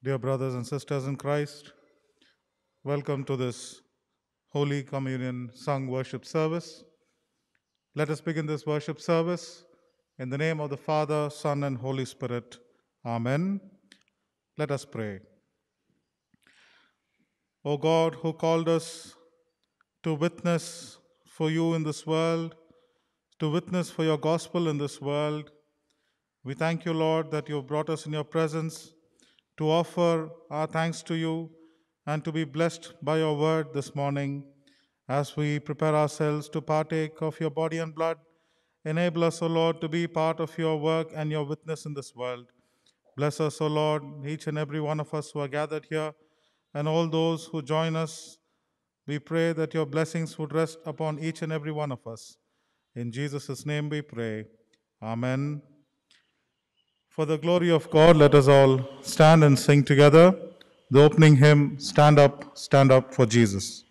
Dear brothers and sisters in Christ, welcome to this Holy Communion sung worship service. Let us begin this worship service in the name of the Father, Son, and Holy Spirit. Amen. Let us pray. O God, who called us to witness for you in this world, to witness for your gospel in this world, we thank you, Lord, that you have brought us in your presence to offer our thanks to you and to be blessed by your word this morning. As we prepare ourselves to partake of your body and blood, enable us, O Lord, to be part of your work and your witness in this world. Bless us, O Lord, each and every one of us who are gathered here, and all those who join us. We pray that your blessings would rest upon each and every one of us. In Jesus' name we pray. Amen. For the glory of God, let us all stand and sing together the opening hymn, Stand Up for Jesus.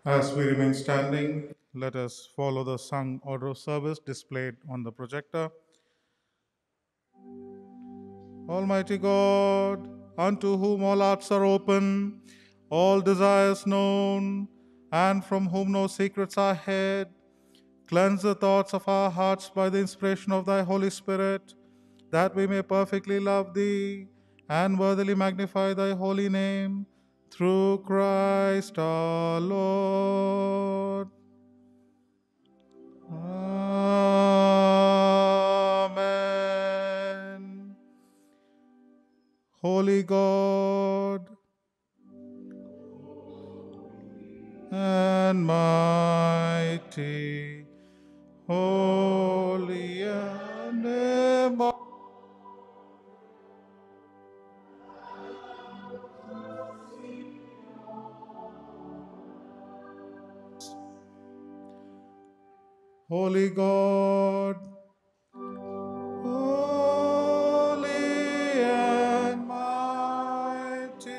As we remain standing, let us follow the sung order of service displayed on the projector. Almighty God, unto whom all hearts are open, all desires known, and from whom no secrets are hid, Cleanse the thoughts of our hearts by the inspiration of thy Holy Spirit, that we may perfectly love thee and worthily magnify thy holy name, through Christ our Lord. Amen. Holy God and mighty, holy and immortal, Holy God, holy and mighty,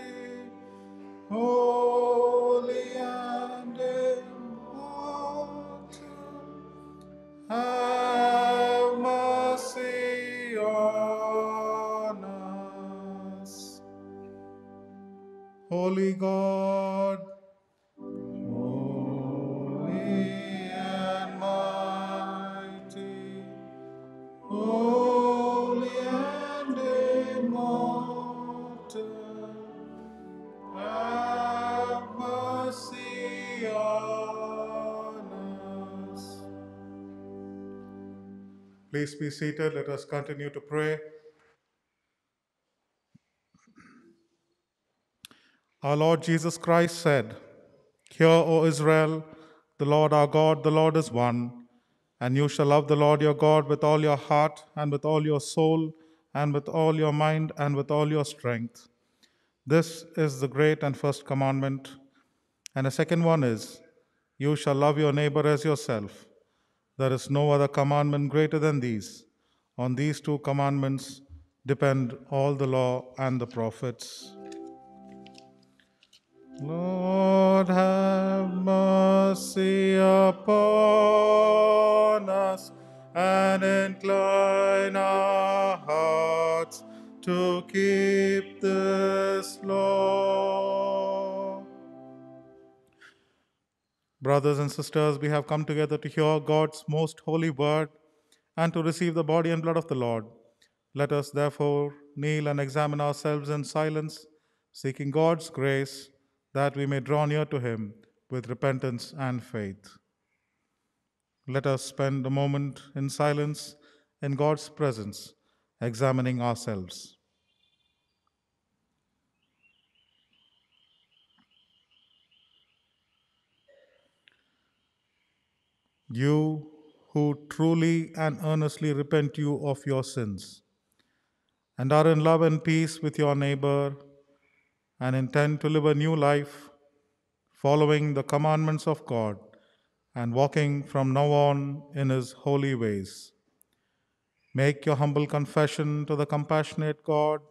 holy and immortal, have mercy on us. Holy God, holy and mighty, holy and immortal, have mercy on us. Please be seated. Let us continue to pray. Our Lord Jesus Christ said, "Hear, O Israel, the Lord our God, the Lord is one. And you shall love the Lord your God with all your heart, and with all your soul, and with all your mind, and with all your strength. This is the great and first commandment. And the second one is, you shall love your neighbor as yourself. There is no other commandment greater than these. On these two commandments depend all the law and the prophets." Lord, have mercy upon us, and incline our hearts to keep this law. Brothers and sisters, we have come together to hear God's most holy word and to receive the body and blood of the Lord. Let us therefore kneel and examine ourselves in silence, seeking God's grace that we may draw near to Him with repentance and faith. Let us spend a moment in silence in God's presence, examining ourselves. You who truly and earnestly repent you of your sins and are in love and peace with your neighbor and intend to live a new life, following the commandments of God and walking from now on in His holy ways. Make your humble confession to the compassionate God,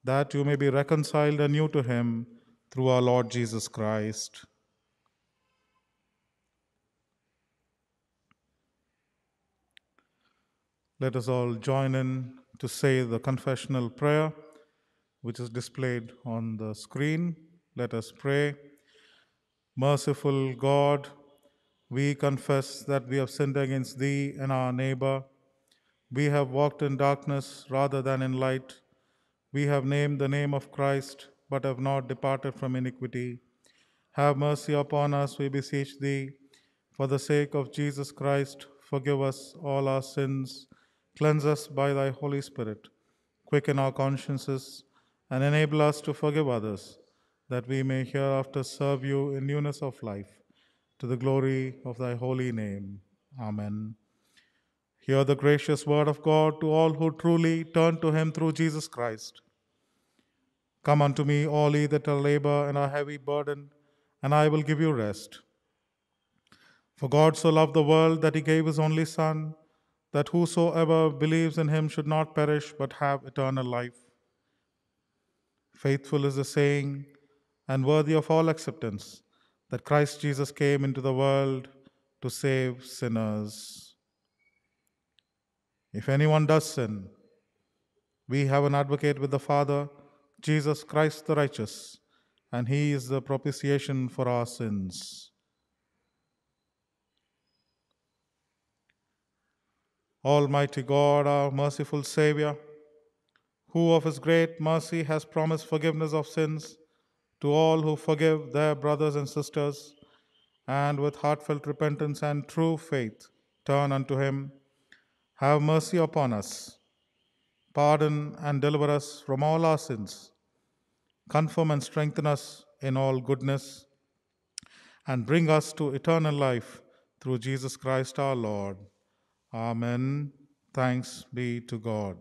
that you may be reconciled anew to Him through our Lord Jesus Christ. Let us all join in to say the confessional prayer, which is displayed on the screen. Let us pray. Merciful God, we confess that we have sinned against Thee and our neighbor. We have walked in darkness rather than in light. We have named the name of Christ, but have not departed from iniquity. Have mercy upon us, we beseech Thee. For the sake of Jesus Christ, forgive us all our sins. Cleanse us by Thy Holy Spirit. Quicken our consciences and enable us to forgive others, that we may hereafter serve You in newness of life, to the glory of Thy holy name. Amen. Hear the gracious word of God to all who truly turn to Him through Jesus Christ. Come unto me, all ye that are labor and are heavy burdened, and I will give you rest. For God so loved the world that He gave His only Son, that whosoever believes in Him should not perish but have eternal life. Faithful is the saying, and worthy of all acceptance, that Christ Jesus came into the world to save sinners. If anyone does sin, we have an advocate with the Father, Jesus Christ the righteous, and He is the propitiation for our sins. Almighty God, our merciful Savior, who of his great mercy has promised forgiveness of sins to all who forgive their brothers and sisters, and with heartfelt repentance and true faith turn unto him, have mercy upon us, pardon and deliver us from all our sins, confirm and strengthen us in all goodness, and bring us to eternal life through Jesus Christ our Lord. Amen. Thanks be to God.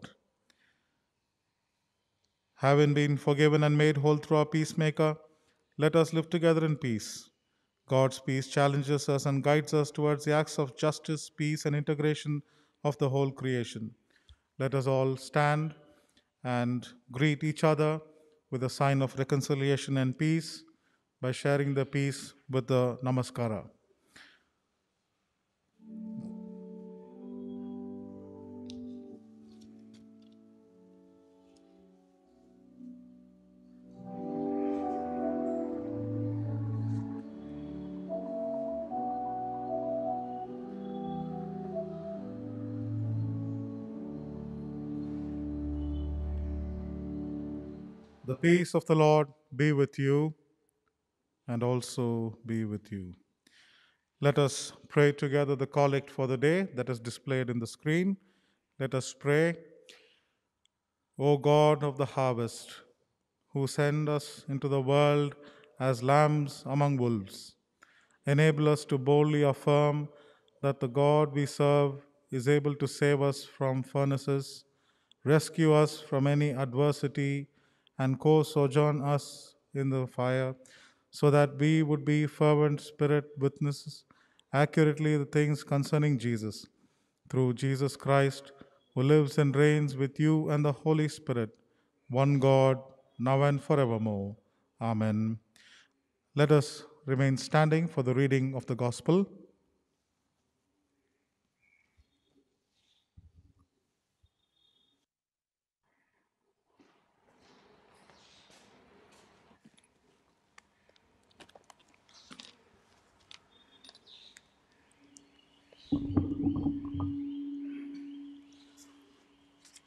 Having been forgiven and made whole through our peacemaker, let us live together in peace. God's peace challenges us and guides us towards the acts of justice, peace, and integration of the whole creation. Let us all stand and greet each other with a sign of reconciliation and peace by sharing the peace with the Namaskara. The peace of the Lord be with you and also be with you. Let us pray together the collect for the day that is displayed in the screen. Let us pray. O God of the harvest, who send us into the world as lambs among wolves, enable us to boldly affirm that the God we serve is able to save us from furnaces, rescue us from any adversity, and co-sojourn us in the fire, so that we would be fervent spirit witnesses accurately the things concerning Jesus. Through Jesus Christ, who lives and reigns with you and the Holy Spirit, one God, now and forevermore. Amen. Let us remain standing for the reading of the Gospel.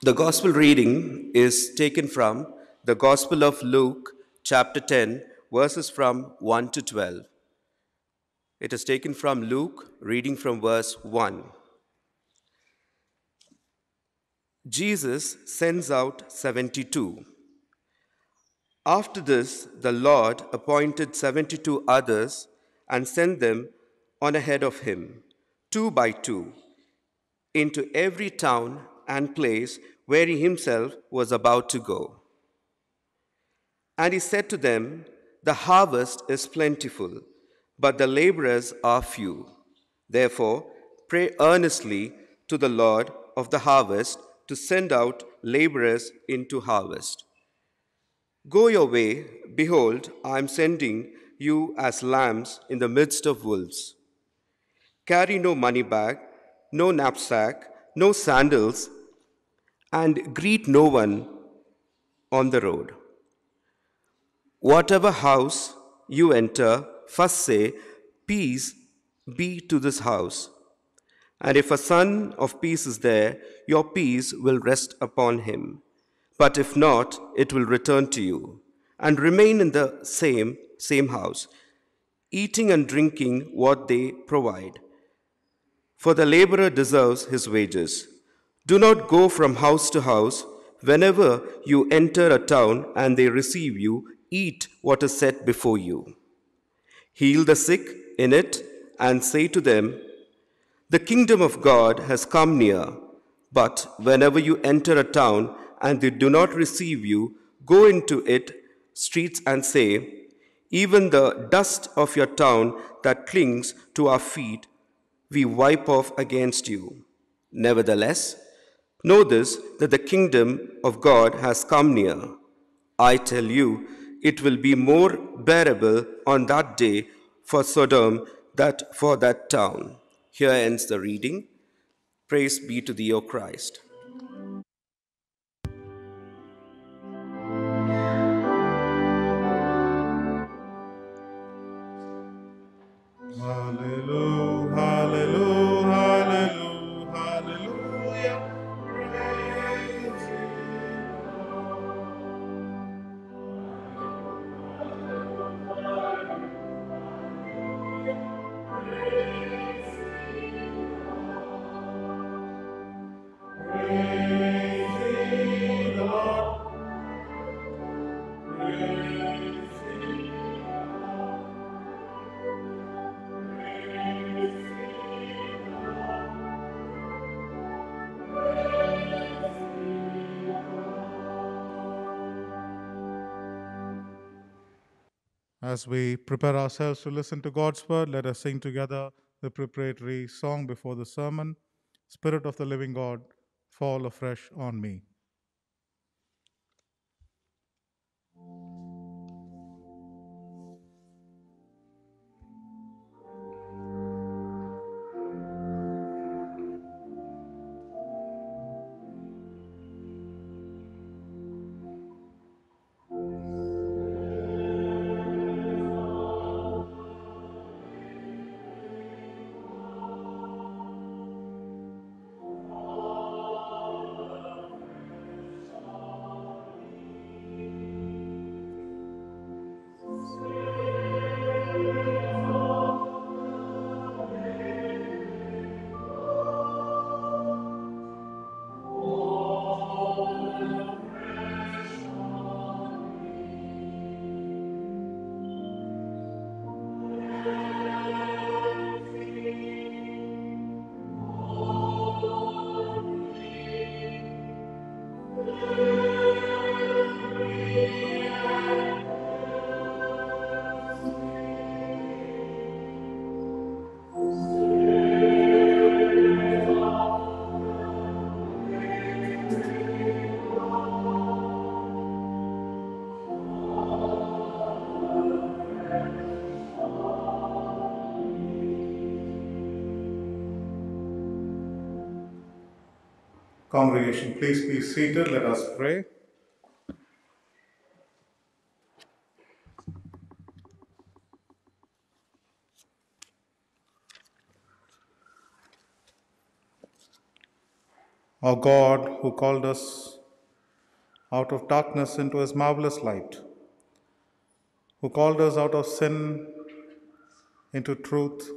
The Gospel reading is taken from the Gospel of Luke, chapter 10, verses from 1 to 12. It is taken from Luke, reading from verse 1. Jesus sends out 72. After this, the Lord appointed 72 others and sent them on ahead of him, two by two, into every town and place where he himself was about to go. And he said to them, "The harvest is plentiful, but the laborers are few. Therefore, pray earnestly to the Lord of the harvest to send out laborers into harvest. Go your way, behold, I am sending you as lambs in the midst of wolves. Carry no money bag, no knapsack, no sandals, and greet no one on the road. Whatever house you enter, first say, 'Peace be to this house.' And if a son of peace is there, your peace will rest upon him. But if not, it will return to you. And remain in the same house, eating and drinking what they provide. For the laborer deserves his wages. Do not go from house to house. Whenever you enter a town and they receive you, eat what is set before you. Heal the sick in it and say to them, 'The kingdom of God has come near.' But whenever you enter a town and they do not receive you, go into its streets and say, 'Even the dust of your town that clings to our feet, we wipe off against you.' Nevertheless, know this, that the kingdom of God has come near. I tell you, it will be more bearable on that day for Sodom than for that town." Here ends the reading. Praise be to thee, O Christ. Hallelujah, hallelujah, hallelujah, hallelujah. As we prepare ourselves to listen to God's word, let us sing together the preparatory song before the sermon, Spirit of the Living God, fall afresh on me. Congregation, please be seated. Let us pray. Our God, who called us out of darkness into his marvelous light, who called us out of sin into truth,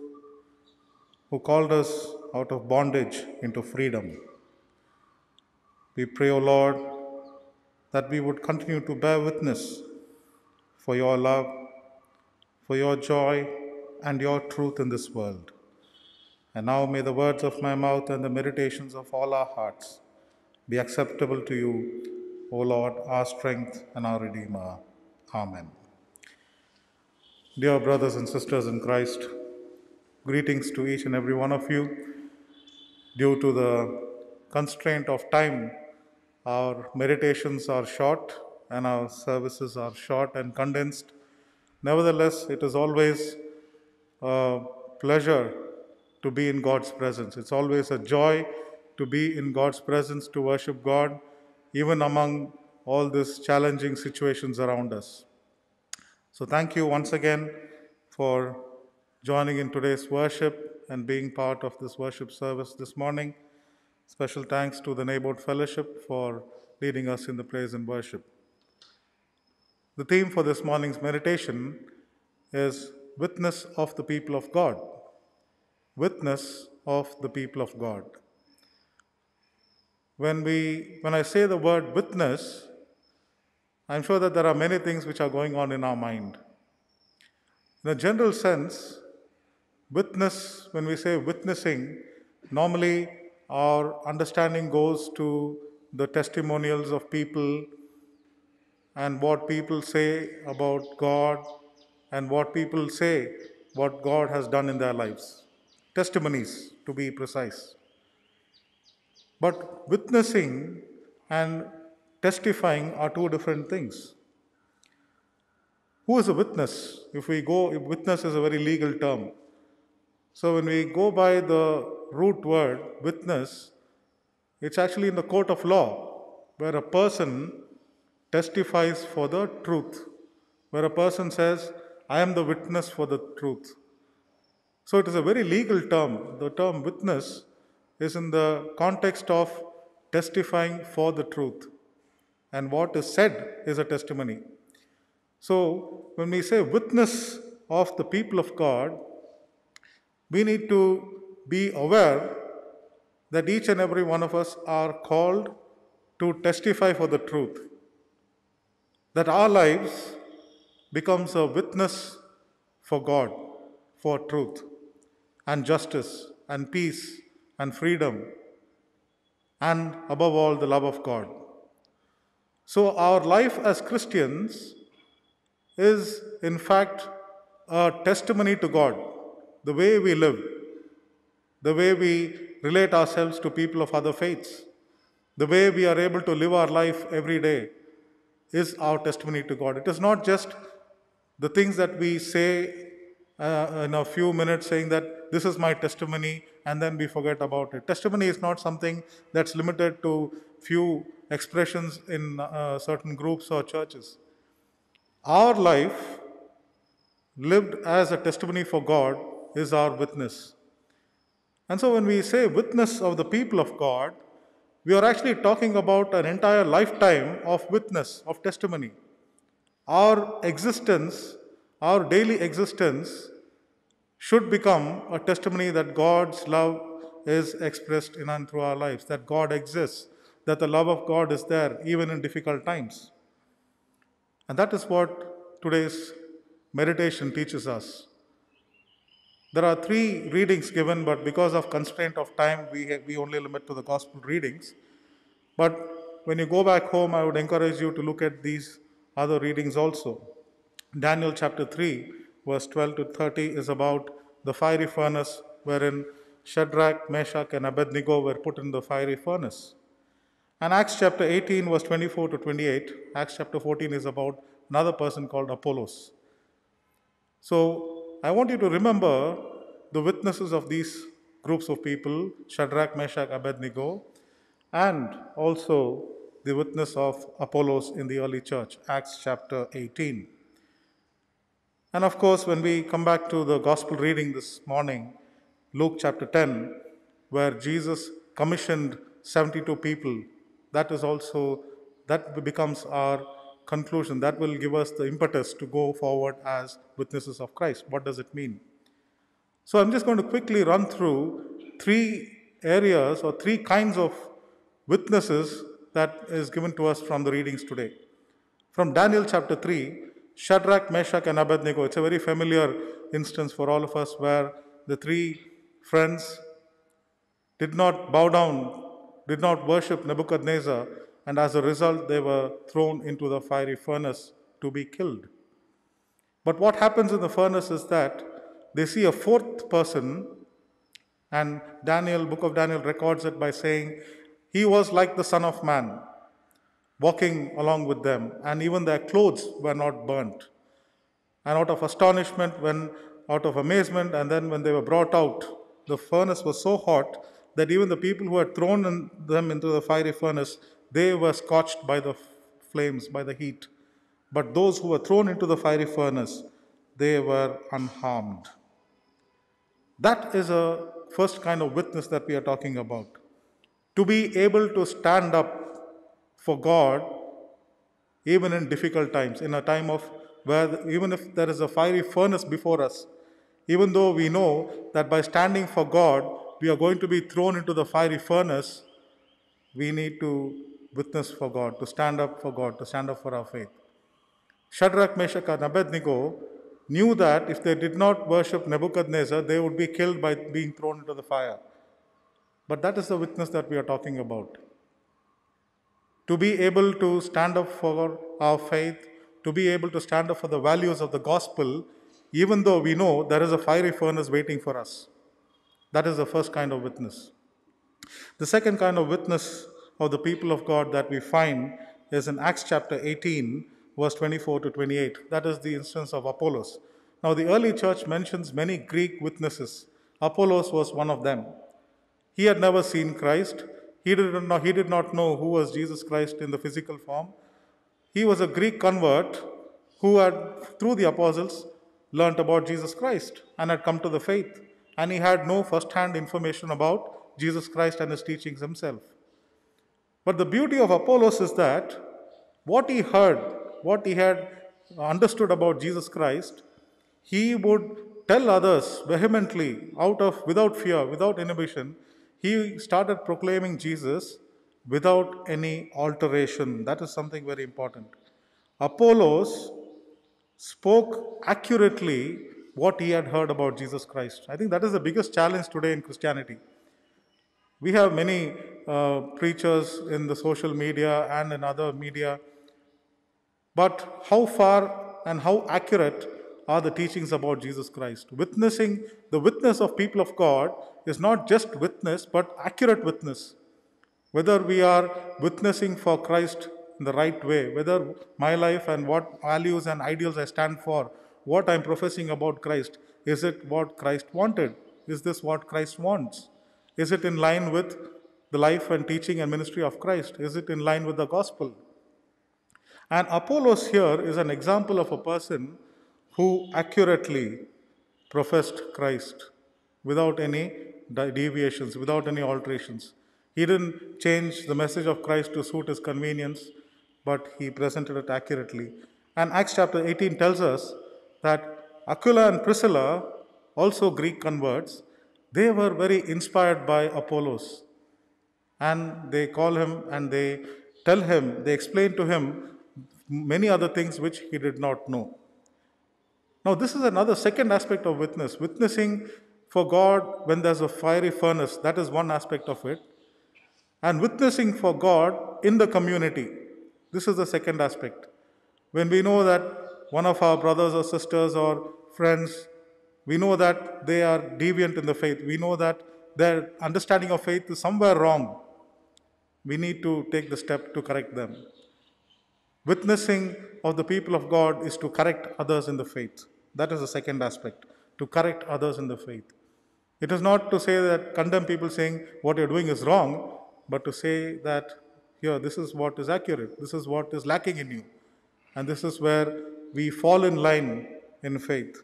who called us out of bondage into freedom. We pray, O Lord, that we would continue to bear witness for your love, for your joy, and your truth in this world. And now may the words of my mouth and the meditations of all our hearts be acceptable to you, O Lord, our strength and our Redeemer. Amen. Dear brothers and sisters in Christ, greetings to each and every one of you. Due to the constraint of time, our meditations are short and our services are short and condensed. Nevertheless, it is always a pleasure to be in God's presence. It's always a joy to be in God's presence, to worship God, even among all these challenging situations around us. So thank you once again for joining in today's worship and being part of this worship service this morning. Special thanks to the Neighborhood Fellowship for leading us in the praise and worship. The theme for this morning's meditation is Witness of the People of God. Witness of the people of God. When I say the word witness, I'm sure that there are many things which are going on in our mind. In a general sense, witness, when we say witnessing, normally our understanding goes to the testimonials of people and what people say about God and what people say what God has done in their lives. Testimonies, to be precise. But witnessing and testifying are two different things. Who is a witness? If witness is a very legal term. So when we go by the root word, witness, it's actually in the court of law, where a person testifies for the truth, where a person says, I am the witness for the truth. So it is a very legal term. The term witness is in the context of testifying for the truth. And what is said is a testimony. So when we say witness of the people of God, we need to be aware that each and every one of us are called to testify for the truth. That our lives becomes a witness for God, for truth, and justice, and peace, and freedom, and above all, the love of God. So our life as Christians is, in fact, a testimony to God. The way we live, the way we relate ourselves to people of other faiths, the way we are able to live our life every day is our testimony to God. It is not just the things that we say in a few minutes saying that this is my testimony and then we forget about it. Testimony is not something that's limited to few expressions in certain groups or churches. Our life lived as a testimony for God is our witness. And so when we say witness of the people of God, we are actually talking about an entire lifetime of witness, of testimony. Our existence, our daily existence, should become a testimony that God's love is expressed in and through our lives, that God exists, that the love of God is there even in difficult times. And that is what today's meditation teaches us. There are 3 readings given, but because of constraint of time, we only limit to the gospel readings. But when you go back home, I would encourage you to look at these other readings also. Daniel chapter 3, verse 12 to 30 is about the fiery furnace wherein Shadrach, Meshach, and Abednego were put in the fiery furnace. And Acts chapter 18, verse 24 to 28, Acts chapter 14 is about another person called Apollos. So I want you to remember the witnesses of these groups of people, Shadrach, Meshach, Abednego, and also the witness of Apollos in the early church, Acts chapter 18. And of course, when we come back to the gospel reading this morning, Luke chapter 10, where Jesus commissioned 72 people, that becomes our conclusion. That will give us the impetus to go forward as witnesses of Christ. What does it mean? So I'm just going to quickly run through 3 areas or 3 kinds of witnesses that is given to us from the readings today. From Daniel chapter 3, Shadrach, Meshach, and Abednego. It's a very familiar instance for all of us where the 3 friends did not bow down, did not worship Nebuchadnezzar, and as a result, they were thrown into the fiery furnace to be killed. But what happens in the furnace is that they see a 4th person, and book of Daniel records it by saying, he was like the Son of Man, walking along with them, and even their clothes were not burnt. And out of astonishment, out of amazement, and then when they were brought out, the furnace was so hot that even the people who had thrown them into the fiery furnace, they were scorched by the flames, by the heat. But those who were thrown into the fiery furnace, they were unharmed. That is a first kind of witness that we are talking about. To be able to stand up for God even in difficult times, in a time of where even if there is a fiery furnace before us, even though we know that by standing for God, we are going to be thrown into the fiery furnace, we need to witness for God, to stand up for God, to stand up for our faith. Shadrach, Meshach, and Abednego knew that if they did not worship Nebuchadnezzar, they would be killed by being thrown into the fire. But that is the witness that we are talking about. To be able to stand up for our faith, to be able to stand up for the values of the gospel, even though we know there is a fiery furnace waiting for us. That is the first kind of witness. The second kind of witness of the people of God that we find is in Acts chapter 18, verse 24 to 28. That is the instance of Apollos. Now, the early church mentions many Greek witnesses. Apollos was one of them. He had never seen Christ. He did not know who was Jesus Christ in the physical form. He was a Greek convert who had, through the apostles, learnt about Jesus Christ and had come to the faith. And he had no first-hand information about Jesus Christ and his teachings himself. But the beauty of Apollos is that what he heard, what he had understood about Jesus Christ, he would tell others vehemently, without fear, without inhibition. He started proclaiming Jesus without any alteration. That is something very important. Apollos spoke accurately what he had heard about Jesus Christ. I think that is the biggest challenge today in Christianity. We have many preachers in the social media and in other media, but how far and how accurate are the teachings about Jesus Christ. Witnessing, the witness of people of God is not just witness, but accurate witness. Whether we are witnessing for Christ in the right way, whether my life and what values and ideals I stand for, what I'm professing about Christ, is it what Christ wanted? Is this what Christ wants? Is it in line with the life and teaching and ministry of Christ? Is it in line with the gospel? And Apollos here is an example of a person who accurately professed Christ without any deviations, without any alterations. He didn't change the message of Christ to suit his convenience, but he presented it accurately. And Acts chapter 18 tells us that Aquila and Priscilla, also Greek converts, they were very inspired by Apollos. And they call him and they tell him, they explain to him many other things which he did not know. Now, this is another second aspect of witness. Witnessing for God when there's a fiery furnace, that is one aspect of it. And witnessing for God in the community, this is the second aspect. When we know that one of our brothers or sisters or friends, we know that they are deviant in the faith, we know that their understanding of faith is somewhere wrong, we need to take the step to correct them. Witnessing of the people of God is to correct others in the faith. That is the second aspect, to correct others in the faith. It is not to say that condemn people saying what you're doing is wrong, but to say that here, this is what is accurate, this is what is lacking in you, and this is where we fall in line in faith,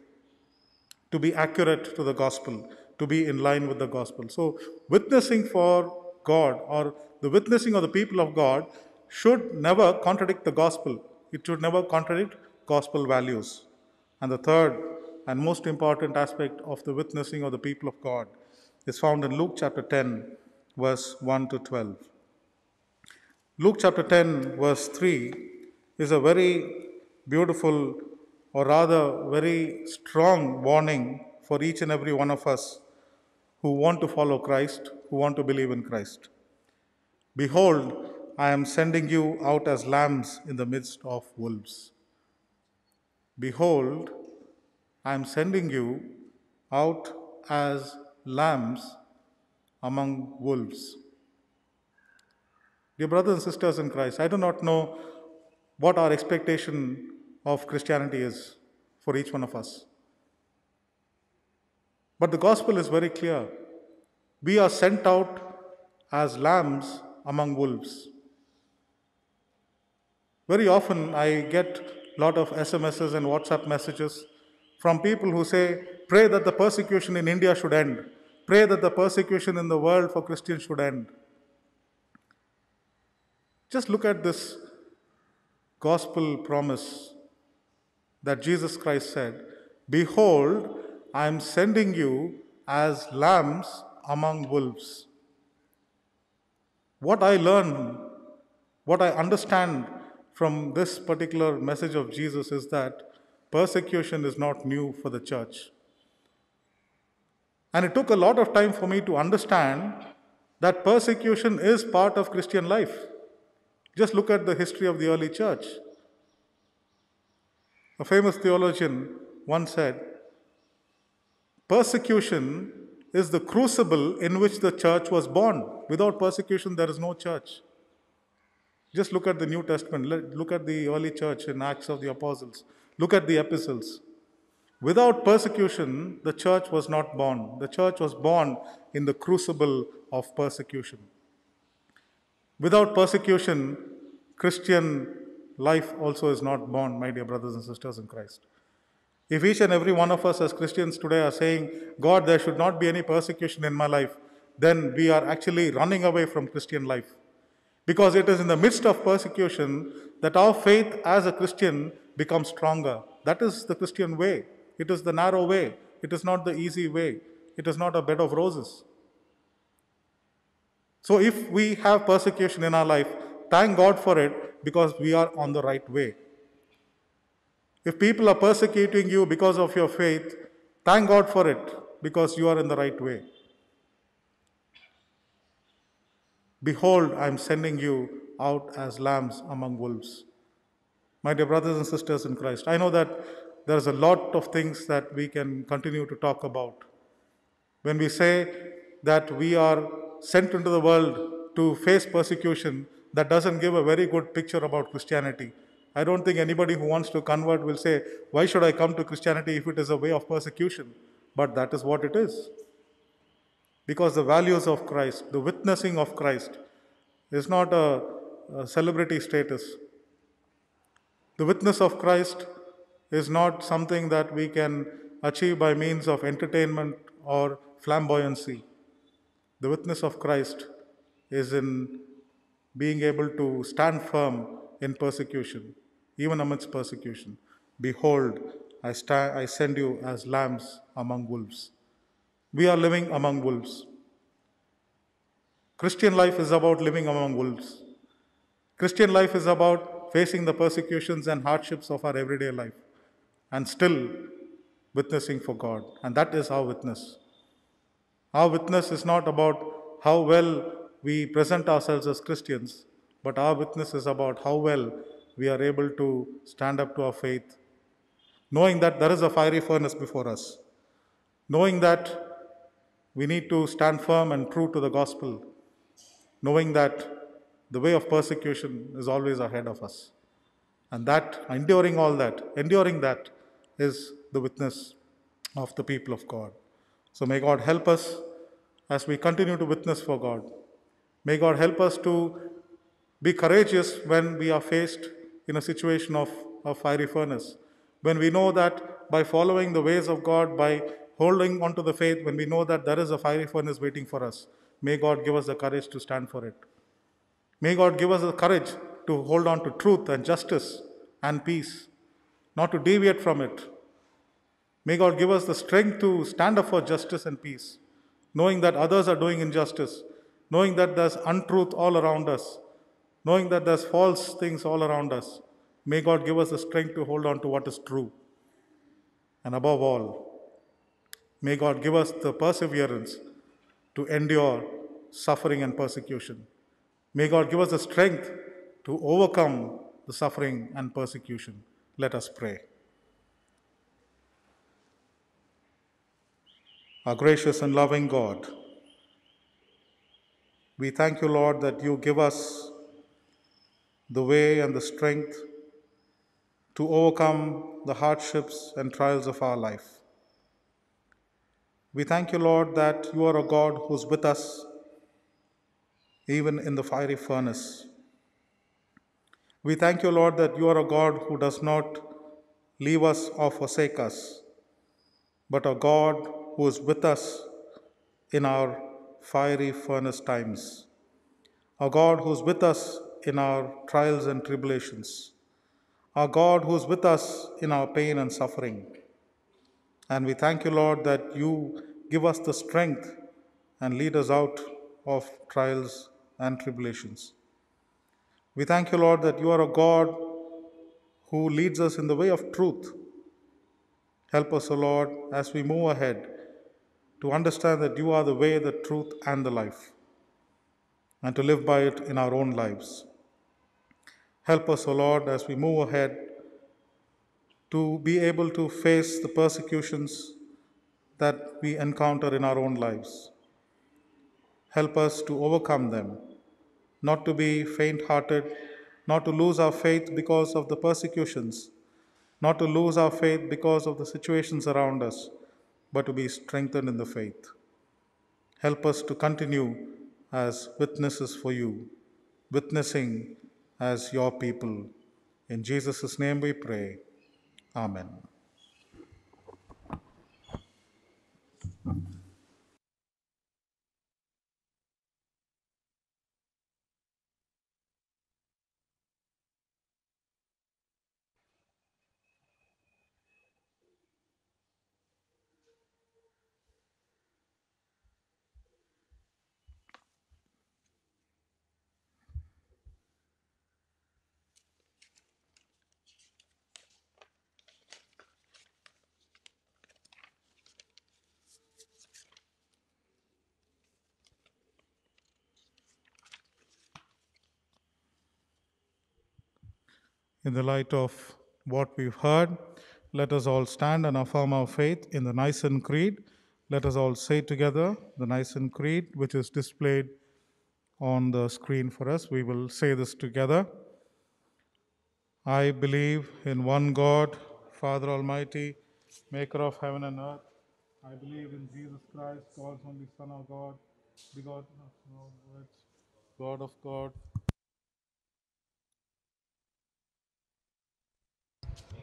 to be accurate to the gospel, to be in line with the gospel. So, witnessing for God or the witnessing of the people of God should never contradict the gospel. It should never contradict gospel values. And the third and most important aspect of the witnessing of the people of God is found in Luke chapter 10, verse 1 to 12. Luke chapter 10, verse 3 is a very beautiful, or rather, very strong warning for each and every one of us who want to follow Christ, who want to believe in Christ. Behold, I am sending you out as lambs in the midst of wolves. Behold, I am sending you out as lambs among wolves. Dear brothers and sisters in Christ, I do not know what our expectation of Christianity is for each one of us. But the gospel is very clear. We are sent out as lambs among wolves. Very often I get a lot of SMSs and WhatsApp messages from people who say, pray that the persecution in India should end. Pray that the persecution in the world for Christians should end. Just look at this gospel promise that Jesus Christ said, behold, I am sending you as lambs among wolves. What I learn, what I understand from this particular message of Jesus is that persecution is not new for the church. And it took a lot of time for me to understand that persecution is part of Christian life. Just look at the history of the early church. A famous theologian once said, persecution is the crucible in which the church was born. Without persecution, there is no church. Just look at the New Testament. Look at the early church in Acts of the Apostles. Look at the epistles. Without persecution, the church was not born. The church was born in the crucible of persecution. Without persecution, Christian life also is not born, my dear brothers and sisters in Christ. If each and every one of us as Christians today are saying, God, there should not be any persecution in my life, then we are actually running away from Christian life. Because it is in the midst of persecution that our faith as a Christian becomes stronger. That is the Christian way. It is the narrow way. It is not the easy way. It is not a bed of roses. So if we have persecution in our life, thank God for it because we are on the right way. If people are persecuting you because of your faith, thank God for it because you are in the right way. Behold, I am sending you out as lambs among wolves. My dear brothers and sisters in Christ, I know that there's a lot of things that we can continue to talk about. When we say that we are sent into the world to face persecution, that doesn't give a very good picture about Christianity. I don't think anybody who wants to convert will say, why should I come to Christianity if it is a way of persecution? But that is what it is. Because the values of Christ, the witnessing of Christ, is not a celebrity status. The witness of Christ is not something that we can achieve by means of entertainment or flamboyancy. The witness of Christ is in being able to stand firm in persecution, even amidst persecution. Behold, I send you as lambs among wolves. We are living among wolves. Christian life is about living among wolves. Christian life is about facing the persecutions and hardships of our everyday life and still witnessing for God. And that is our witness. Our witness is not about how well we present ourselves as Christians, but our witness is about how well we are able to stand up to our faith, knowing that there is a fiery furnace before us, knowing that we need to stand firm and true to the gospel, knowing that the way of persecution is always ahead of us. And that, enduring that is the witness of the people of God. So may God help us as we continue to witness for God. May God help us to be courageous when we are faced in a situation of a fiery furnace. When we know that by following the ways of God, by holding on to the faith, when we know that there is a fiery furnace waiting for us, may God give us the courage to stand for it. May God give us the courage to hold on to truth and justice and peace, not to deviate from it. May God give us the strength to stand up for justice and peace, knowing that others are doing injustice, knowing that there's untruth all around us, knowing that there's false things all around us. May God give us the strength to hold on to what is true. And above all, may God give us the perseverance to endure suffering and persecution. May God give us the strength to overcome the suffering and persecution. Let us pray. Our gracious and loving God, we thank you, Lord, that you give us the way and the strength to overcome the hardships and trials of our life. We thank you, Lord, that you are a God who's with us even in the fiery furnace. We thank you, Lord, that you are a God who does not leave us or forsake us, but a God who is with us in our fiery furnace times, a God who is with us in our trials and tribulations, a God who is with us in our pain and suffering. And we thank you, Lord, that you give us the strength and lead us out of trials and tribulations. We thank you, Lord, that you are a God who leads us in the way of truth. Help us, O Lord, as we move ahead to understand that you are the way, the truth, and the life, and to live by it in our own lives. Help us, O Lord, as we move ahead to be able to face the persecutions that we encounter in our own lives. Help us to overcome them, not to be faint hearted, not to lose our faith because of the persecutions, not to lose our faith because of the situations around us, but to be strengthened in the faith. Help us to continue as witnesses for you, witnessing as your people. In Jesus' name we pray. Amen. In the light of what we've heard, let us all stand and affirm our faith in the Nicene Creed. Let us all say together the Nicene Creed, which is displayed on the screen for us. We will say this together. I believe in one God, Father Almighty, maker of heaven and earth. I believe in Jesus Christ, God's only Son of God, begotten of no words, God of God,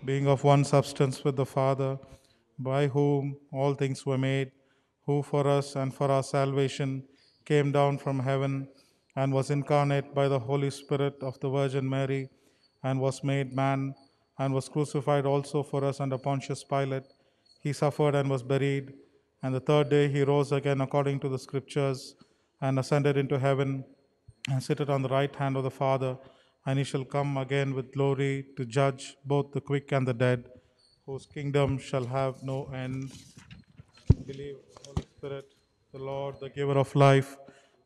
being of one substance with the Father, by whom all things were made, who for us and for our salvation came down from heaven and was incarnate by the Holy Spirit of the Virgin Mary, and was made man, and was crucified also for us under Pontius Pilate. He suffered and was buried, and the third day he rose again according to the Scriptures, and ascended into heaven, and sitteth on the right hand of the Father, and he shall come again with glory to judge both the quick and the dead, whose kingdom shall have no end. Believe in the Holy Spirit, the Lord, the giver of life,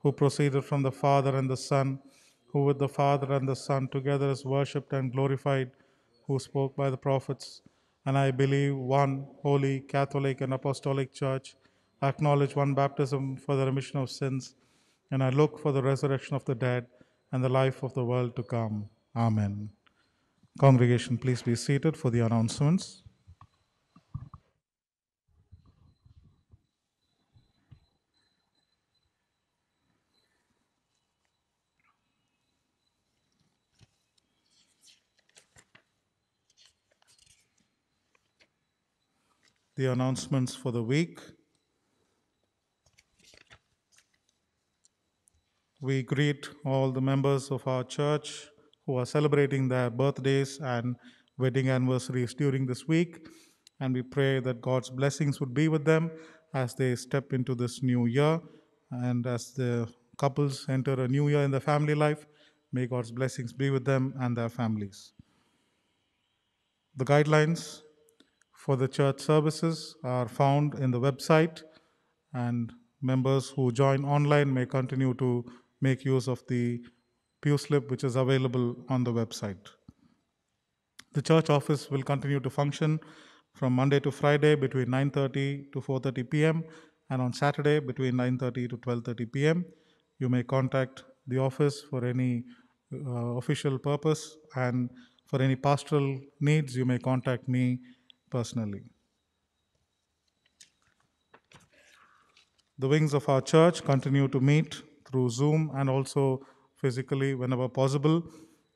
who proceeded from the Father and the Son, who with the Father and the Son together is worshipped and glorified, who spoke by the prophets. And I believe one holy, Catholic, and Apostolic Church, I acknowledge one baptism for the remission of sins, and I look for the resurrection of the dead and the life of the world to come. Amen. Congregation, please be seated for the announcements. The announcements for the week. We greet all the members of our church who are celebrating their birthdays and wedding anniversaries during this week, and we pray that God's blessings would be with them as they step into this new year, and as the couples enter a new year in their family life. May God's blessings be with them and their families. The guidelines for the church services are found in the website, and members who join online may continue to make use of the pew slip which is available on the website. The church office will continue to function from Monday to Friday between 9:30 to 4:30 p.m. and on Saturday between 9:30 to 12:30 p.m. You may contact the office for any official purpose, and for any pastoral needs you may contact me personally. The wings of our church continue to meet through Zoom and also physically whenever possible.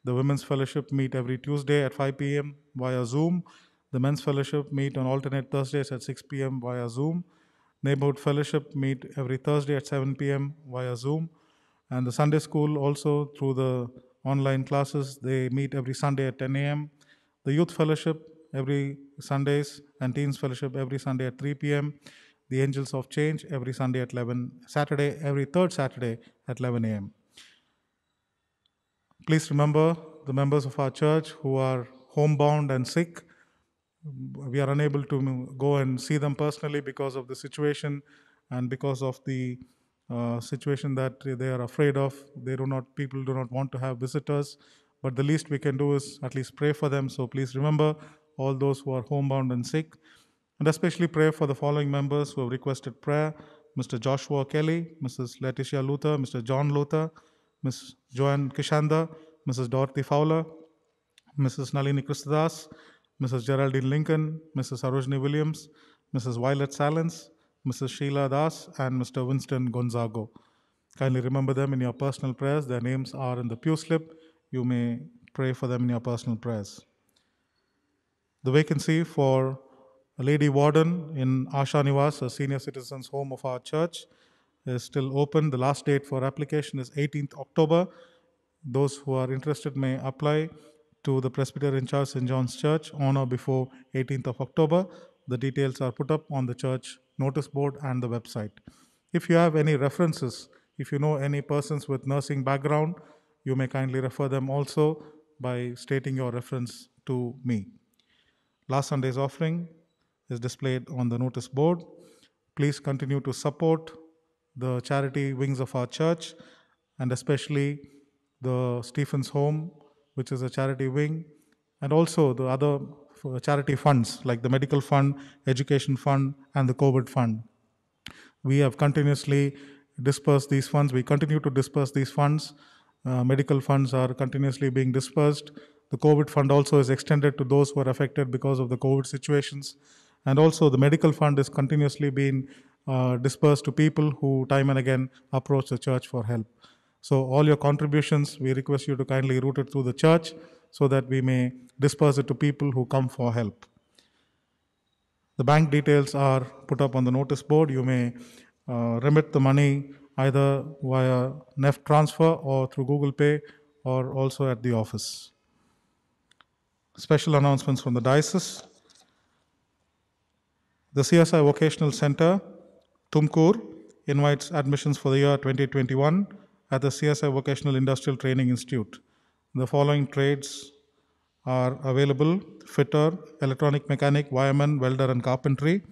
The Women's Fellowship meet every Tuesday at 5 p.m. via Zoom. The Men's Fellowship meet on alternate Thursdays at 6 p.m. via Zoom. Neighborhood Fellowship meet every Thursday at 7 p.m. via Zoom. And the Sunday School also through the online classes, they meet every Sunday at 10 a.m. The Youth Fellowship every Sundays, and Teens Fellowship every Sunday at 3 p.m. The Angels of Change every Sunday at 11, Saturday, every third Saturday at 11 a.m. Please remember the members of our church who are homebound and sick. We are unable to go and see them personally because of the situation and because of the situation that they are afraid of. People do not want to have visitors, but the least we can do is at least pray for them. So please remember all those who are homebound and sick, and especially pray for the following members who have requested prayer: Mr. Joshua Kelly, Mrs. Leticia Luther, Mr. John Luther, Ms. Joanne Kishanda, Mrs. Dorothy Fowler, Mrs. Nalini Christadas, Mrs. Geraldine Lincoln, Mrs. Sarojini Williams, Mrs. Violet Salins, Mrs. Sheila Das, and Mr. Winston Gonzago. Kindly remember them in your personal prayers. Their names are in the pew slip. You may pray for them in your personal prayers. The vacancy for a lady warden in Asha Nivas, a senior citizens home of our church, is still open. The last date for application is 18th October. Those who are interested may apply to the presbyter in charge St. John's Church on or before 18th of October. The details are put up on the church notice board and the website. If you have any references, if you know any persons with nursing background, you may kindly refer them also by stating your reference to me. Last Sunday's offering is displayed on the notice board. Please continue to support the charity wings of our church, and especially the Stephen's Home, which is a charity wing, and also the other charity funds like the medical fund, education fund, and the COVID fund. We have continuously dispersed these funds. We continue to disperse these funds. Medical funds are continuously being dispersed. The COVID fund also is extended to those who are affected because of the COVID situations. And also, the medical fund is continuously being dispersed to people who time and again approach the church for help. So, all your contributions, we request you to kindly route it through the church so that we may disperse it to people who come for help. The bank details are put up on the notice board. You may remit the money either via NEFT transfer or through Google Pay or also at the office. Special announcements from the diocese. The CSI Vocational Center, Tumkur, invites admissions for the year 2021 at the CSI Vocational Industrial Training Institute. The following trades are available: fitter, electronic mechanic, wireman, welder, and carpentry.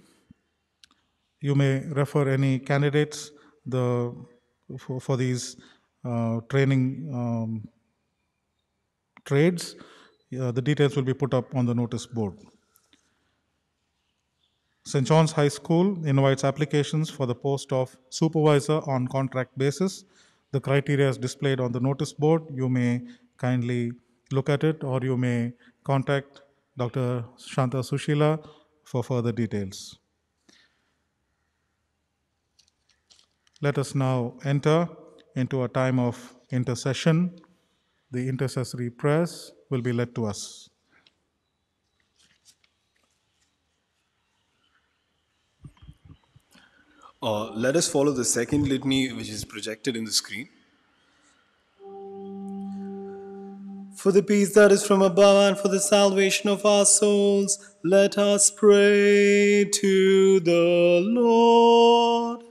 You may refer any candidates for these training trades. The details will be put up on the notice board. St. John's High School invites applications for the post of supervisor on contract basis. The criteria is displayed on the notice board. You may kindly look at it, or you may contact Dr. Shanta Sushila for further details. Let us now enter into a time of intercession. The intercessory prayers will be led to us. Let us follow the second litany, which is projected in the screen. For the peace that is from above and for the salvation of our souls, let us pray to the Lord.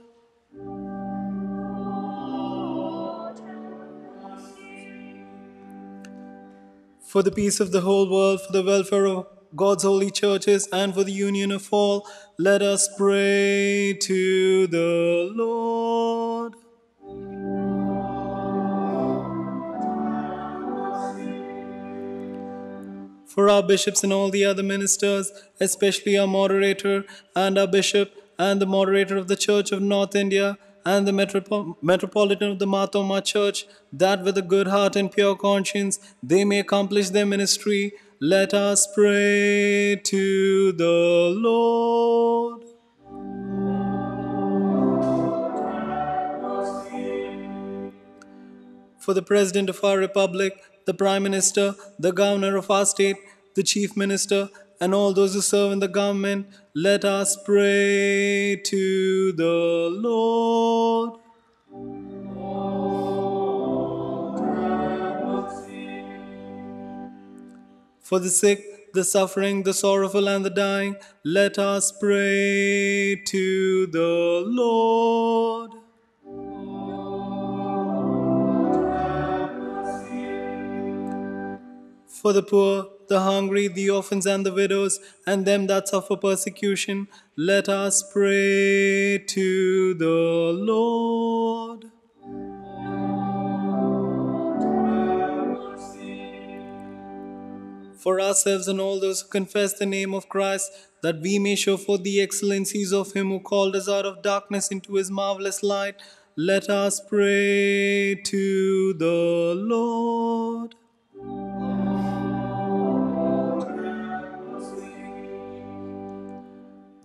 For the peace of the whole world, for the welfare of God's holy churches, and for the union of all, let us pray to the Lord. For our bishops and all the other ministers, especially our moderator and our bishop and the moderator of the Church of North India and the Metropolitan of the Marthoma Church, that with a good heart and pure conscience they may accomplish their ministry, let us pray to the Lord. For the President of our Republic, the Prime Minister, the Governor of our state, the Chief Minister, and all those who serve in the government, let us pray to the Lord. For the sick, the suffering, the sorrowful, and the dying, let us pray to the Lord. For the poor, the hungry, the orphans, and the widows, and them that suffer persecution, let us pray to the Lord. For ourselves and all those who confess the name of Christ, that we may show forth the excellencies of Him who called us out of darkness into His marvelous light, let us pray to the Lord.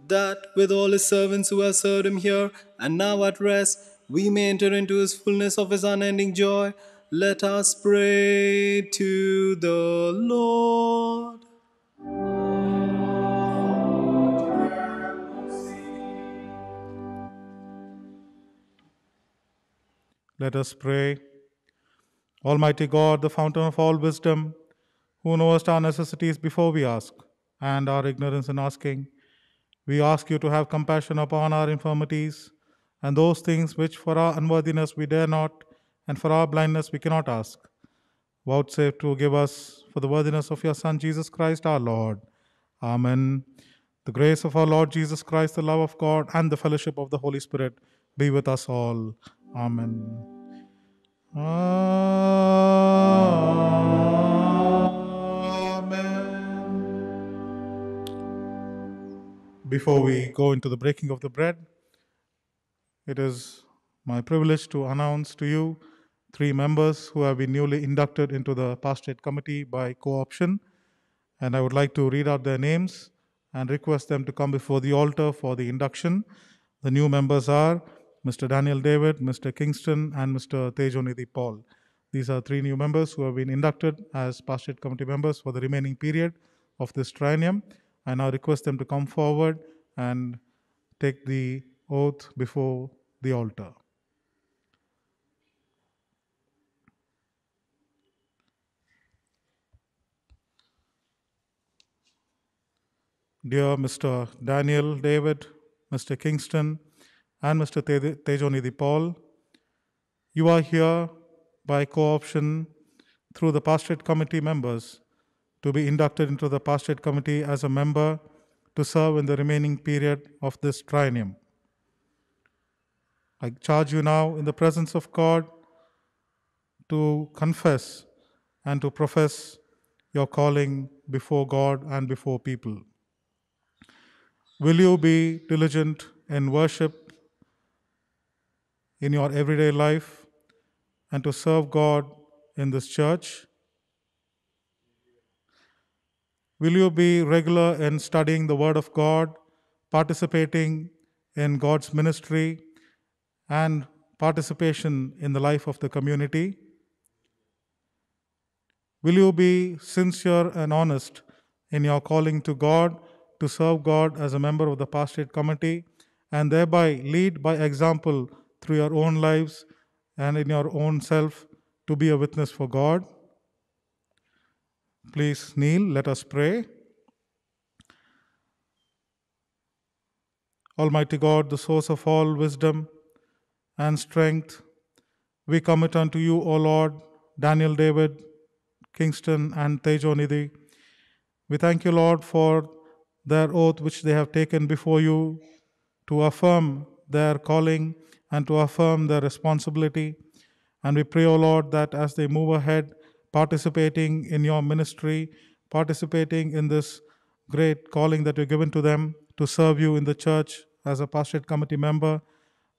That with all His servants who have served Him here and now at rest, we may enter into His fullness of His unending joy, let us pray to the Lord. Let us pray. Almighty God, the fountain of all wisdom, who knowest our necessities before we ask, and our ignorance in asking, we ask you to have compassion upon our infirmities, and those things which for our unworthiness we dare not, and for our blindness we cannot ask. Vouchsafe to give us for the worthiness of your Son, Jesus Christ our Lord. Amen. The grace of our Lord Jesus Christ, the love of God, and the fellowship of the Holy Spirit be with us all. Amen. Amen. Before we go into the breaking of the bread, it is my privilege to announce to you three members who have been newly inducted into the pastorate committee by co-option. And I would like to read out their names and request them to come before the altar for the induction. The new members are Mr. Daniel David, Mr. Kingston, and Mr. Tejonidhi Paul. These are three new members who have been inducted as pastorate committee members for the remaining period of this triennium. I now request them to come forward and take the oath before the altar. Dear Mr. Daniel David, Mr. Kingston, and Mr. Tejonidhi Paul, you are here by co-option through the pastorate committee members to be inducted into the pastorate committee as a member to serve in the remaining period of this triennium. I charge you now in the presence of God to confess and to profess your calling before God and before people. Will you be diligent in worship in your everyday life and to serve God in this church? Will you be regular in studying the Word of God, participating in God's ministry, and participation in the life of the community? Will you be sincere and honest in your calling to God to serve God as a member of the pastorate committee and thereby lead by example through your own lives and in your own self to be a witness for God? Please kneel, let us pray. Almighty God, the source of all wisdom and strength, we commit unto you, O Lord, Daniel David, Kingston, and Tejonidhi. We thank you, Lord, for their oath which they have taken before you to affirm their calling and to affirm their responsibility. And we pray, O Lord, that as they move ahead, participating in your ministry, participating in this great calling that you've given to them to serve you in the church as a pastorate committee member,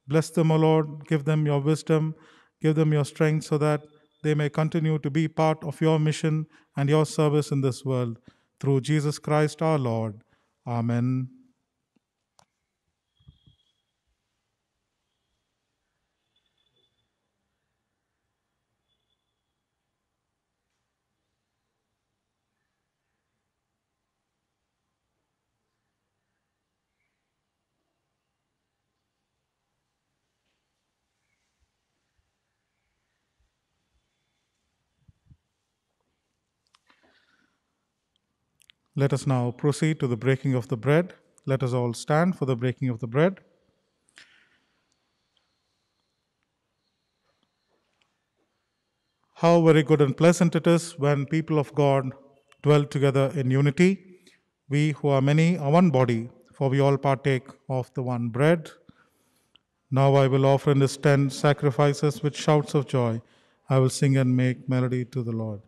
bless them, O Lord, give them your wisdom, give them your strength so that they may continue to be part of your mission and your service in this world. Through Jesus Christ our Lord. Amen. Let us now proceed to the breaking of the bread. Let us all stand for the breaking of the bread. How very good and pleasant it is when people of God dwell together in unity. We who are many are one body, for we all partake of the one bread. Now I will offer in this tent sacrifices with shouts of joy. I will sing and make melody to the Lord.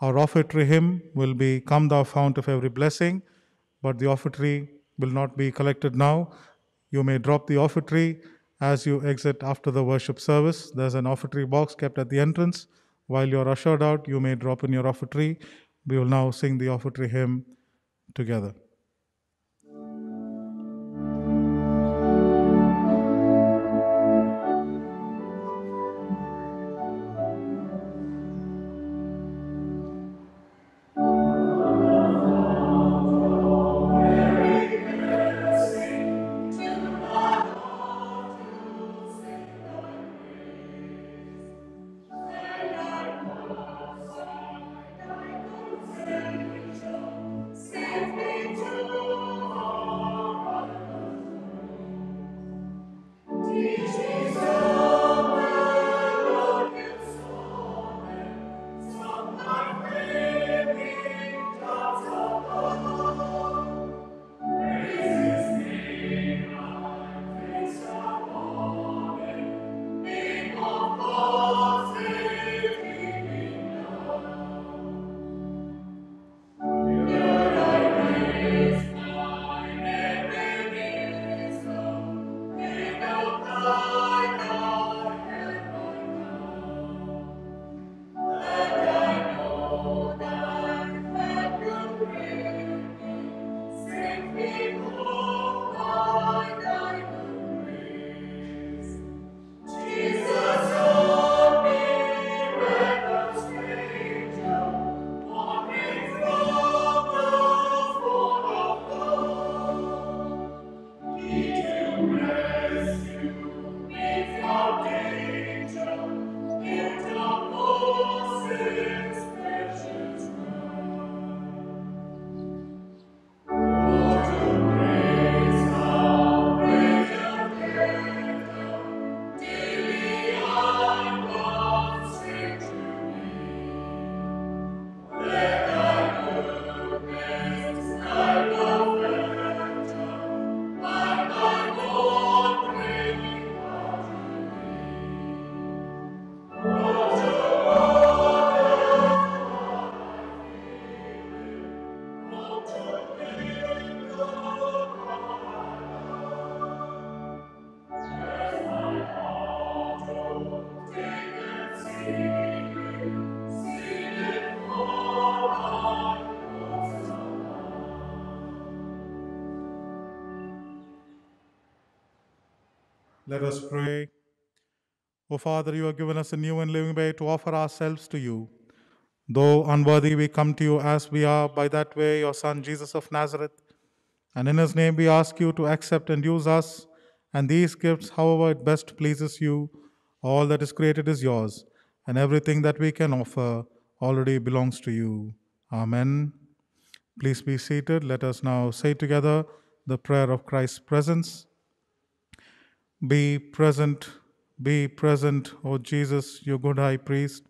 Our offertory hymn will be Come Thou Fount of Every Blessing, but the offertory will not be collected now. You may drop the offertory as you exit after the worship service. There's an offertory box kept at the entrance. While you're ushered out, you may drop in your offertory. We will now sing the offertory hymn together. Sing Let us pray. O Father, you have given us a new and living way to offer ourselves to you. Though unworthy, we come to you as we are by that way, your Son, Jesus of Nazareth. And in his name we ask you to accept and use us and these gifts however it best pleases you. All that is created is yours, and everything that we can offer already belongs to you. Amen. Please be seated. Let us now say together the prayer of Christ's presence. Be present, O Jesus, your good high priest,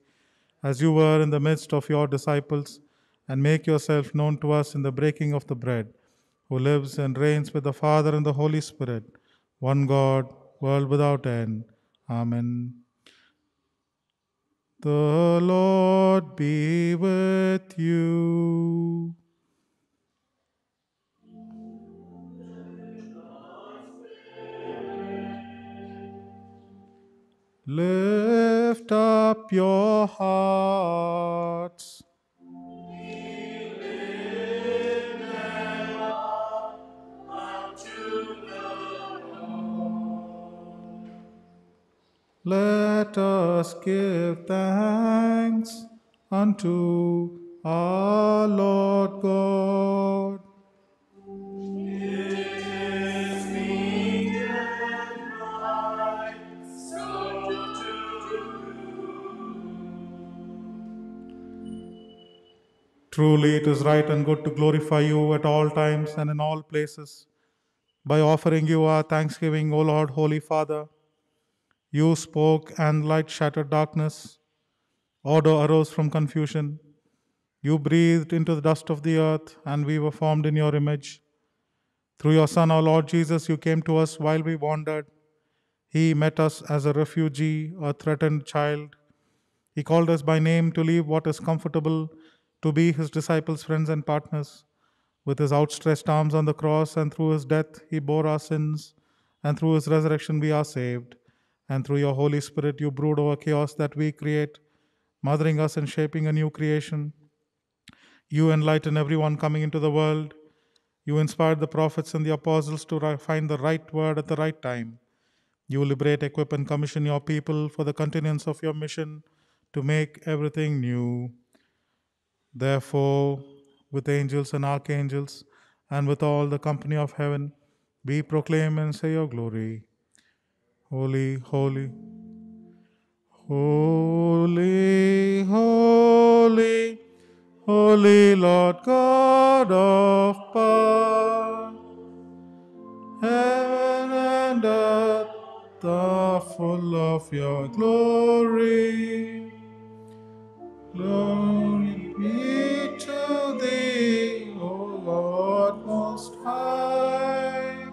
as you were in the midst of your disciples, and make yourself known to us in the breaking of the bread, who lives and reigns with the Father and the Holy Spirit, one God, world without end. Amen. The Lord be with you. Lift up your hearts. Let us give thanks unto our Lord God. Truly, it is right and good to glorify you at all times and in all places by offering you our thanksgiving, O Lord, Holy Father. You spoke, and light shattered darkness. Order arose from confusion. You breathed into the dust of the earth, and we were formed in your image. Through your Son, our Lord Jesus, you came to us while we wandered. He met us as a refugee, a threatened child. He called us by name to leave what is comfortable, to be his disciples, friends, and partners. With his outstretched arms on the cross, and through his death, he bore our sins, and through his resurrection, we are saved. And through your Holy Spirit, you brood over chaos that we create, mothering us and shaping a new creation. You enlighten everyone coming into the world. You inspired the prophets and the apostles to find the right word at the right time. You liberate, equip, and commission your people for the continuance of your mission to make everything new. Therefore, with angels and archangels, and with all the company of heaven, we proclaim and say your glory. Holy, holy, holy, holy, holy Lord God of power. Heaven and earth are full of your glory. Glory be to thee, O Lord Most High.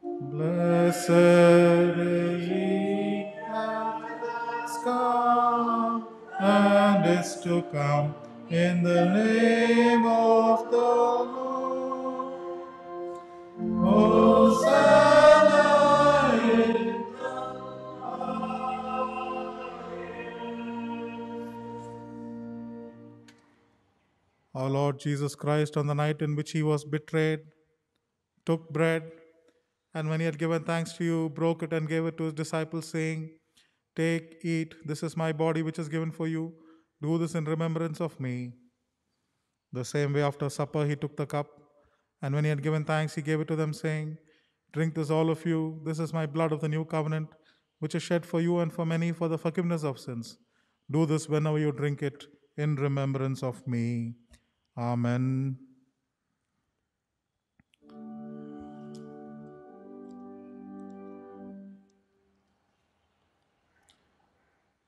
Blessed is he that has come and is to come in the name of the Lord. Hosanna in our Lord Jesus Christ, on the night in which he was betrayed, took bread, and when he had given thanks to you, broke it and gave it to his disciples, saying, Take, eat, this is my body which is given for you. Do this in remembrance of me. The same way after supper he took the cup, and when he had given thanks, he gave it to them, saying, Drink this, all of you. This is my blood of the new covenant, which is shed for you and for many for the forgiveness of sins. Do this whenever you drink it in remembrance of me. Amen.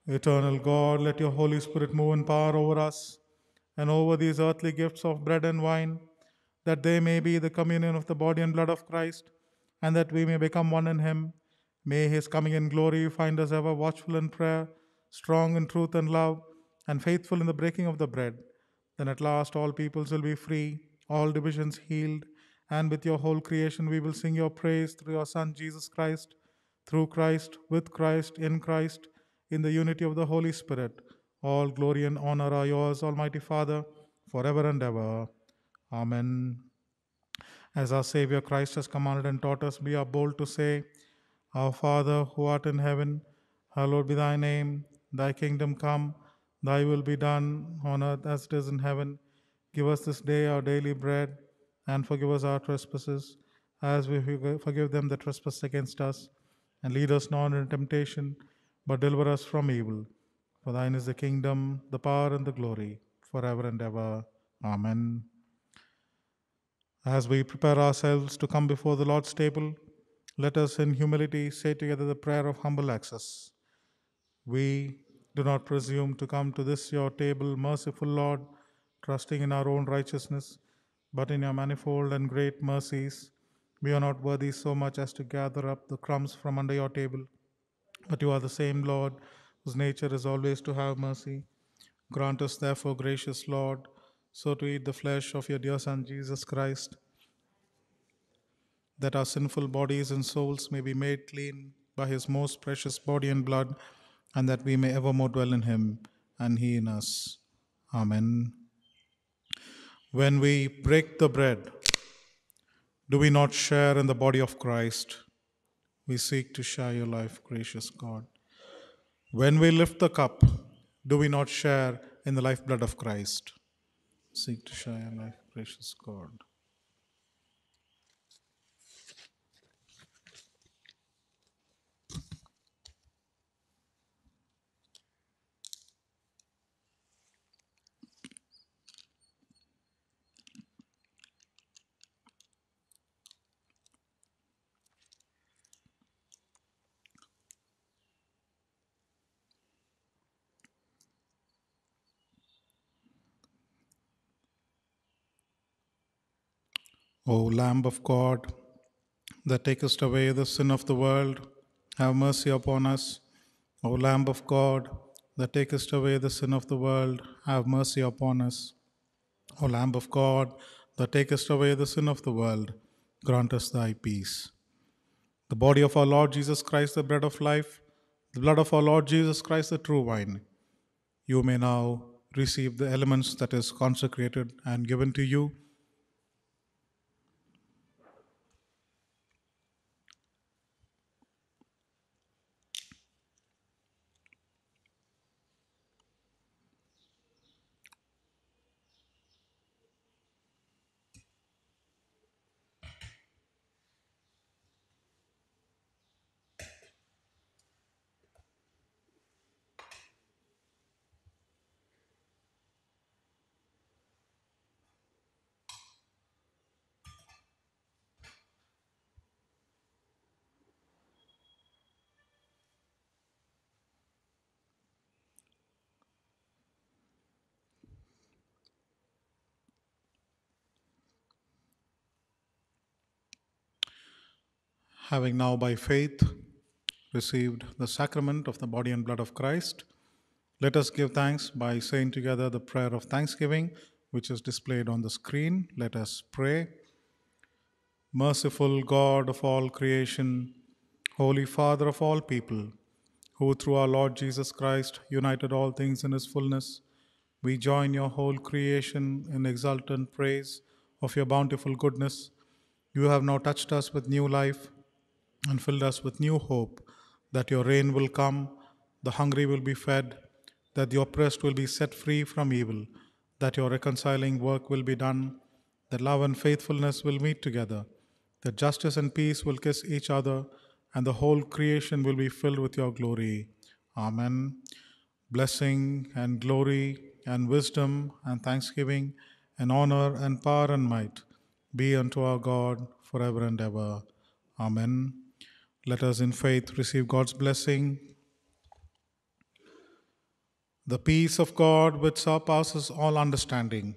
Eternal God, let your Holy Spirit move in power over us and over these earthly gifts of bread and wine, that they may be the communion of the body and blood of Christ, and that we may become one in him. May his coming in glory find us ever watchful in prayer, strong in truth and love, and faithful in the breaking of the bread. Then at last all peoples will be free, all divisions healed, and with your whole creation we will sing your praise through your Son Jesus Christ, through Christ, with Christ, in the unity of the Holy Spirit. All glory and honor are yours, Almighty Father, forever and ever. Amen. As our Savior Christ has commanded and taught us, we are bold to say, Our Father, who art in heaven, hallowed be thy name. Thy kingdom come, thy will be done on earth as it is in heaven. Give us this day our daily bread, and forgive us our trespasses, as we forgive them that trespass against us. And lead us not into temptation, but deliver us from evil. For thine is the kingdom, the power, and the glory, forever and ever. Amen. As we prepare ourselves to come before the Lord's table, let us in humility say together the prayer of humble access. We do not presume to come to this your table, merciful Lord, trusting in our own righteousness, but in your manifold and great mercies. We are not worthy so much as to gather up the crumbs from under your table, but you are the same Lord, whose nature is always to have mercy. Grant us, therefore, gracious Lord, so to eat the flesh of your dear Son, Jesus Christ, that our sinful bodies and souls may be made clean by his most precious body and blood, and that we may evermore dwell in him and he in us. Amen. When we break the bread, do we not share in the body of Christ? We seek to share your life, gracious God. When we lift the cup, do we not share in the lifeblood of Christ? Seek to share your life, gracious God. O Lamb of God, that takest away the sin of the world, have mercy upon us. O Lamb of God, that takest away the sin of the world, have mercy upon us. O Lamb of God, that takest away the sin of the world, grant us thy peace. The body of our Lord Jesus Christ, the bread of life, the blood of our Lord Jesus Christ, the true wine. You may now receive the elements that is consecrated and given to you. Having now by faith received the sacrament of the body and blood of Christ, let us give thanks by saying together the prayer of thanksgiving, which is displayed on the screen. Let us pray. Merciful God of all creation, Holy Father of all people, who through our Lord Jesus Christ united all things in his fullness, we join your whole creation in exultant praise of your bountiful goodness. You have now touched us with new life and filled us with new hope that your reign will come, the hungry will be fed, that the oppressed will be set free from evil, that your reconciling work will be done, that love and faithfulness will meet together, that justice and peace will kiss each other, and the whole creation will be filled with your glory. Amen. Blessing and glory and wisdom and thanksgiving and honor and power and might be unto our God forever and ever. Amen. Let us in faith receive God's blessing. The peace of God which surpasses all understanding,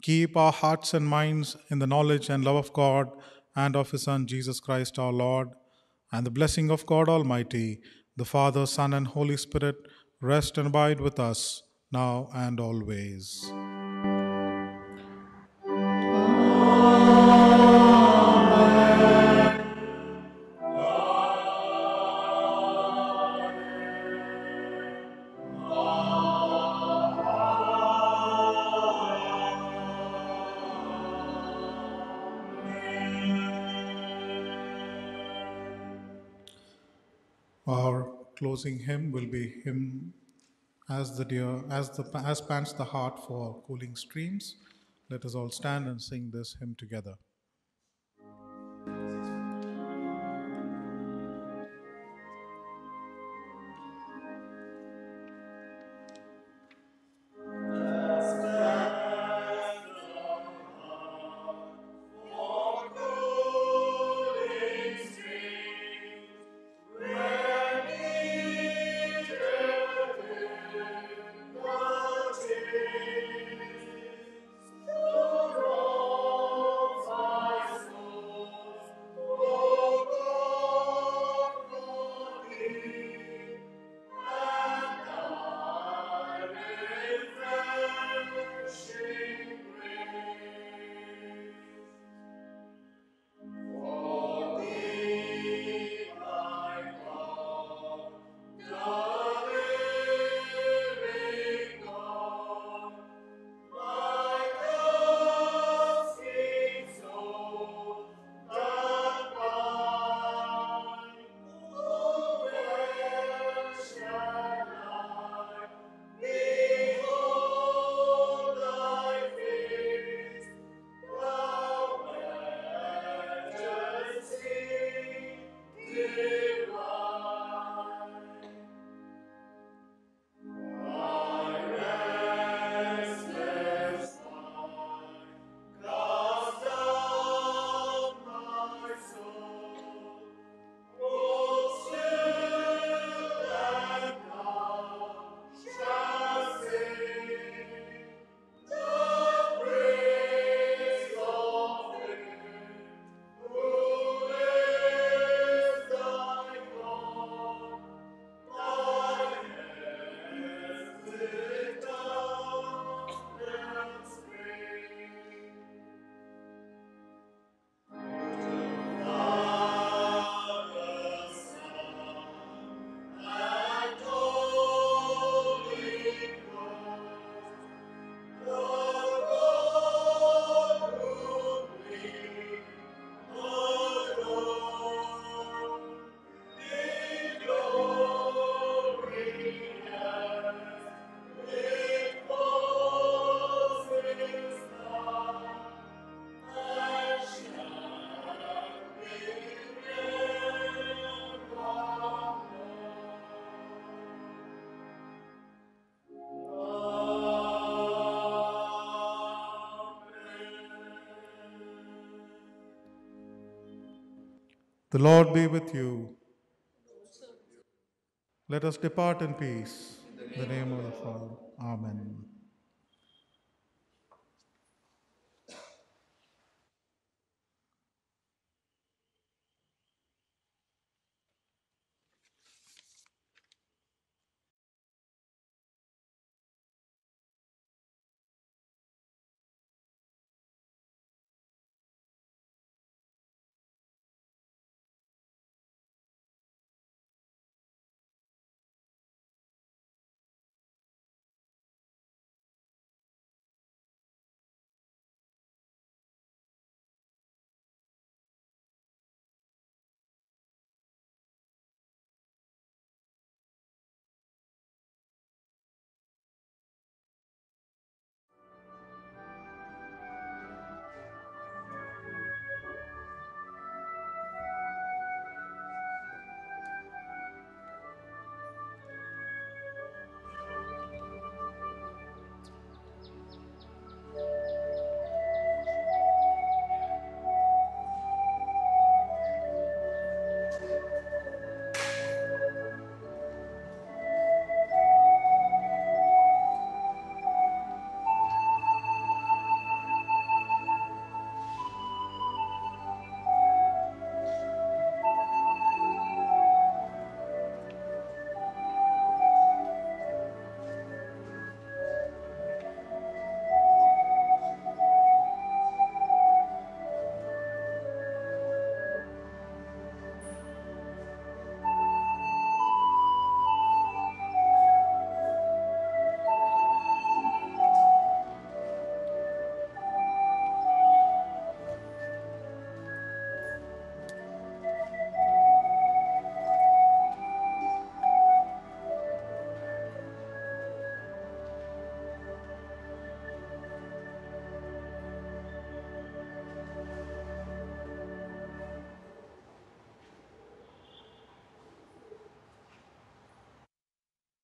keep our hearts and minds in the knowledge and love of God and of his Son, Jesus Christ our Lord. And the blessing of God Almighty, the Father, Son, and Holy Spirit, rest and abide with us now and always. Our closing hymn will be hymn as pants the heart for cooling streams. Let us all stand and sing this hymn together. The Lord be with you. Let us depart in peace. In the name of the Father. Amen.